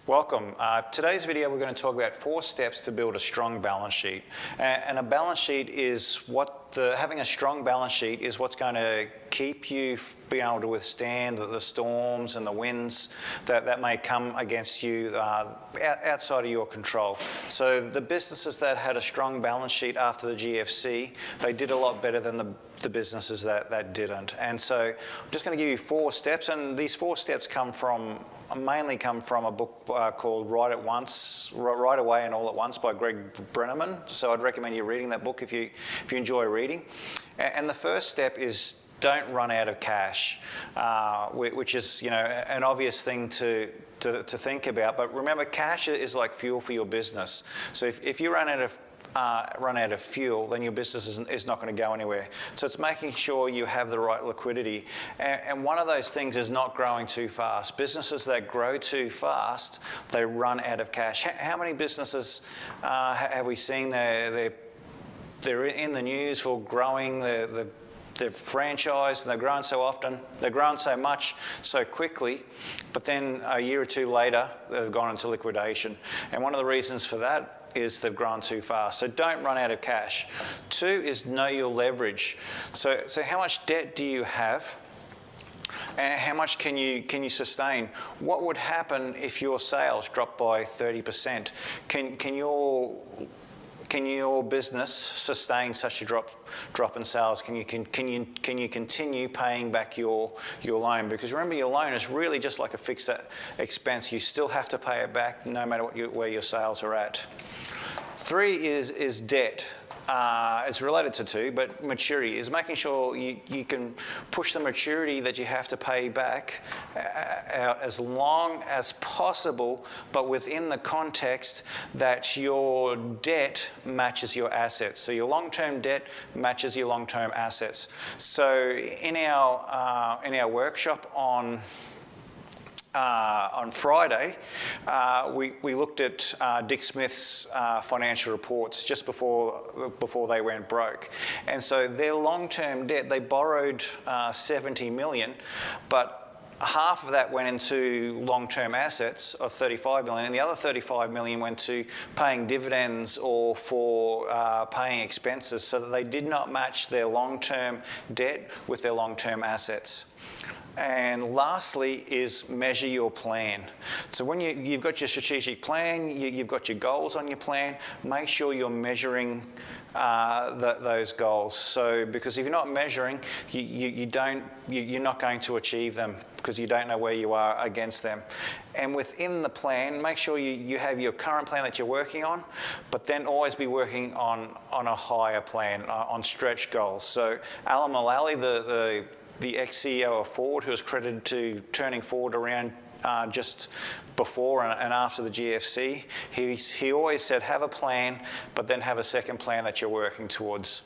Welcome. Today's video we're going to talk about 4 steps to build a strong balance sheet. And a balance sheet is having a strong balance sheet is what's going to keep you being able to withstand the storms and the winds that may come against you outside of your control. So the businesses that had a strong balance sheet after the GFC, they did a lot better than the businesses that didn't. And so I'm just going to give you 4 steps, and these 4 steps mainly come from a book called Right Away and All at Once by Greg Brenneman. So I'd recommend you reading that book if you enjoy reading. And the first step is don't run out of cash, which is an obvious thing to think about. But remember, cash is like fuel for your business. So if you run out of fuel, then your business is not going to go anywhere. So it's making sure you have the right liquidity. And one of those things is not growing too fast. Businesses that grow too fast, they run out of cash. How many businesses have we seen they're in the news for growing their franchise, and they're growing so often, they're growing so much so quickly, but then a year or two later, they've gone into liquidation. And one of the reasons for that is they've grown too fast. So don't run out of cash. 2 is know your leverage. So how much debt do you have? And how much can you sustain? What would happen if your sales dropped by 30%? Can your business sustain such a drop in sales? Can you continue paying back your loan? Because remember, your loan is really just like a fixed expense. You still have to pay it back no matter where your sales are at. 3 is debt. It's related to 2, but maturity is making sure you can push the maturity that you have to pay back out as long as possible, but within the context that your debt matches your assets. So your long-term debt matches your long-term assets. So in our workshop on Friday, we looked at Dick Smith's financial reports just before they went broke. And so their long-term debt, they borrowed 70 million, but half of that went into long-term assets of 35 million, and the other 35 million went to paying dividends or for paying expenses, so that they did not match their long-term debt with their long-term assets. And lastly is measure your plan. So when you've got your strategic plan, you've got your goals on your plan, make sure you're measuring those goals. So because if you're not measuring, you're not going to achieve them because you don't know where you are against them. And within the plan, make sure you have your current plan that you're working on, but then always be working on a higher plan, on stretch goals. So Alan Mulally, the ex-CEO of Ford, who was credited to turning Ford around just before and after the GFC, he always said, have a plan, but then have a second plan that you're working towards.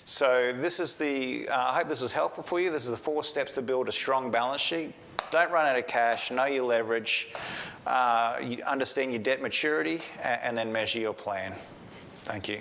So this is I hope this was helpful for you. This is the 4 steps to build a strong balance sheet. Don't run out of cash, know your leverage, you understand your debt maturity, and then measure your plan. Thank you.